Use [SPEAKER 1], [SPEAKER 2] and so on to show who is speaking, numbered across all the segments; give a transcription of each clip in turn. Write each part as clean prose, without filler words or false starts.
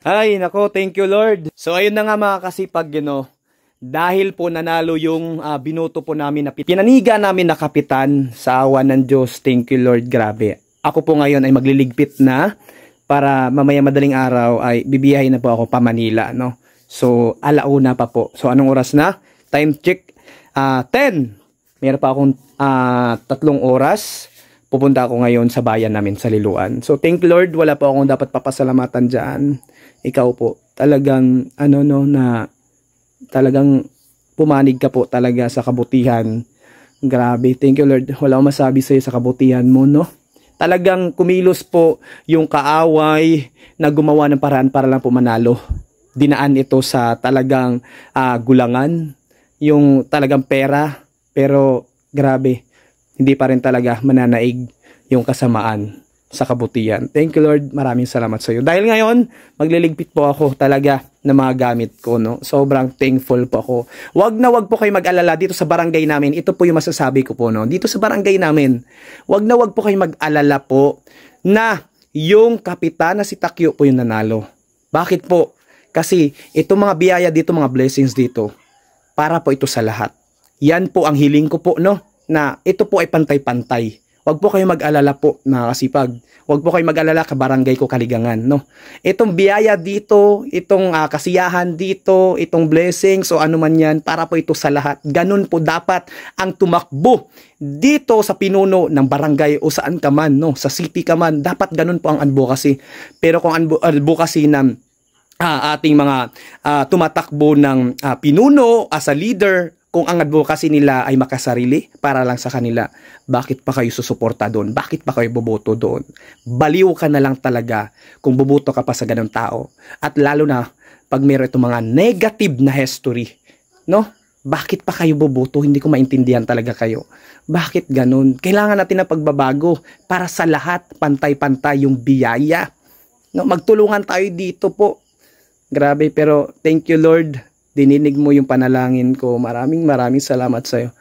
[SPEAKER 1] Ay, nako, thank you Lord. So ayun na nga mga kasipag, dahil po nanalo yung binoto po namin na pinaniga namin na kapitan sa awa ng Diyos. Thank you Lord, grabe. Ako po ngayon ay magliligpit na para mamaya madaling araw ay bibiyahin na po ako pa Manila, no? So alauna pa po. So anong oras na? Time check 10. Meron pa akong 3 oras. Pupunta ako ngayon sa bayan namin sa Liloan. So thank Lord, wala po akong dapat papasalamatan diyan. Ikaw po, talagang na talagang pumanig ka po talaga sa kabutihan. Grabe, thank you Lord. Wala akong masabi sa iyo sa kabutihan mo, no? Talagang kumilos po yung kaaway na gumawa ng paraan para lang po manalo. Dinaan ito sa talagang gulangan, yung talagang pera, pero grabe, hindi pa rin talaga mananaig yung kasamaan sa kabutihan. Thank you Lord, maraming salamat sa iyo. Dahil ngayon, magliligpit po ako talaga ng mga gamit ko, no? Sobrang thankful po ako. Wag po kayo mag-alala dito sa barangay namin. Ito po yung masasabi ko po, no? Dito sa barangay namin, wag po kayo mag-alala po na yung kapitan na si Takyo po yung nanalo. Bakit po? Kasi itong mga biyaya dito, mga blessings dito, para po ito sa lahat. Yan po ang hiling ko po, no? Na ito po ay pantay-pantay. Huwag po kayo mag-alala po, mga kasipag. Huwag po kayo mag-alala ka barangay ko Kaligangan, no? Itong biyaya dito, itong kasiyahan dito, itong blessings o ano man yan, para po ito sa lahat. Ganun po dapat ang tumakbo dito sa pinuno ng barangay o saan ka man, no? Sa city ka man, dapat ganun po ang advocacy. Pero kung advocacy ng ating mga tumatakbo ng pinuno as a leader, kung ang advocacy nila ay makasarili para lang sa kanila, bakit pa kayo susuporta doon? Bakit pa kayo boboto doon? Baliw ka na lang talaga kung boboto ka pa sa ganung tao. At lalo na pag meron itong mga negative na history, no? Bakit pa kayo boboto? Hindi ko maintindihan talaga kayo. Bakit ganun? Kailangan natin ng pagbabago para sa lahat, pantay-pantay yung biyaya. No? Magtulungan tayo dito po. Grabe, pero thank you Lord. Dininig mo yung panalangin ko. Maraming salamat sa iyo.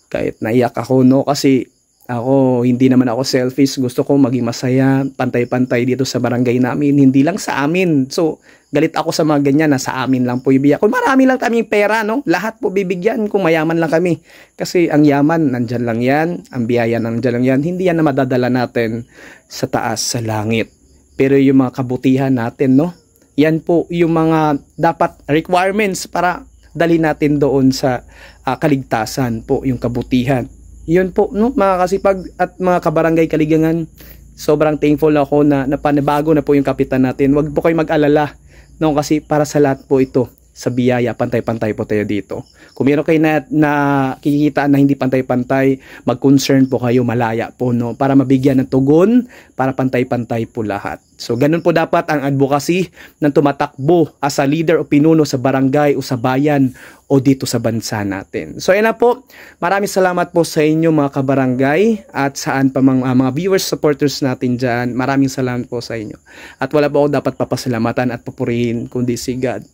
[SPEAKER 1] Kahit naiyak ako, no? Kasi ako, hindi naman ako selfish. Gusto ko maging masaya, pantay-pantay dito sa barangay namin. Hindi lang sa amin. So, galit ako sa mga ganyan na sa amin lang po ibigyan. Kung marami lang kaming pera, no? Lahat po bibigyan kung mayaman lang kami. Kasi ang yaman, nandyan lang yan. Ang biyaya, nandyan lang yan. Hindi yan na madadala natin sa taas, sa langit. Pero yung mga kabutihan natin, no? Yan po yung mga dapat requirements para dali natin doon sa kaligtasan po, yung kabutihan. Yun po, no, mga kasipag at mga kabarangay Kaligangan, sobrang thankful ako na panabago na po yung kapitan natin. Wag po kayo mag-alala, no, kasi para sa lahat po ito, sa biyaya, pantay-pantay po tayo dito. Kung meron kayo na kikitaan na hindi pantay-pantay, mag-concern po kayo, malaya po, no, para mabigyan ng tugon, para pantay-pantay po lahat. So, ganun po dapat ang advocacy ng tumatakbo as a leader o pinuno sa barangay o sa bayan o dito sa bansa natin. So, yan na po. Maraming salamat po sa inyo mga kabarangay at saan pa mga viewers, supporters natin dyan. Maraming salamat po sa inyo. At wala po ako dapat papasalamatan at papurihin kundi si God.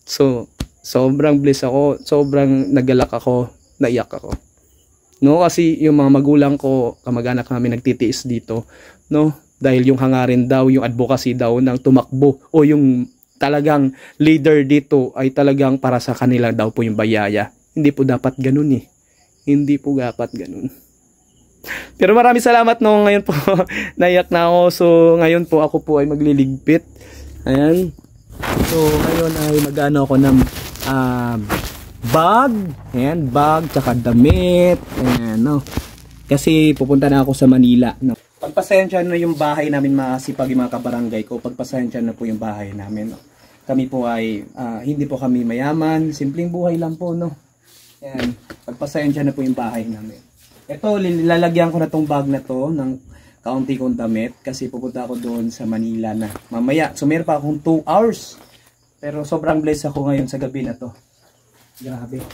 [SPEAKER 1] So, sobrang blessed ako, sobrang nagalak ako, naiyak ako. No, kasi yung mga magulang ko, kamag-anak namin nagtitiis dito, no? Dahil yung hangarin daw, yung advocacy daw ng tumakbo o yung talagang leader dito ay talagang para sa kanila daw po yung bayaya. Hindi po dapat ganun eh. Hindi po dapat ganun. Pero maraming salamat no, ngayon po naiyak na ako. So, ngayon po ako po ay magliligpit. Ayan. So, ngayon ay mag-ano ako ng bag. Ayan, bag, tsaka damit. Ayan, no. Kasi pupunta na ako sa Manila, no. Pagpasensya na yung bahay namin masipag yung mga kabarangay ko. Pagpasensya na po yung bahay namin, no. Kami po ay, hindi po kami mayaman. Simpleng buhay lang po, no. Ayan, pagpasensya na po yung bahay namin. Ito, lalagyan ko na tong bag na to ng kaunti kong damit kasi pupunta ako doon sa Manila na mamaya. So meron pa akong 2 hours. Pero sobrang blessed ako ngayon sa gabi na to. Grabe.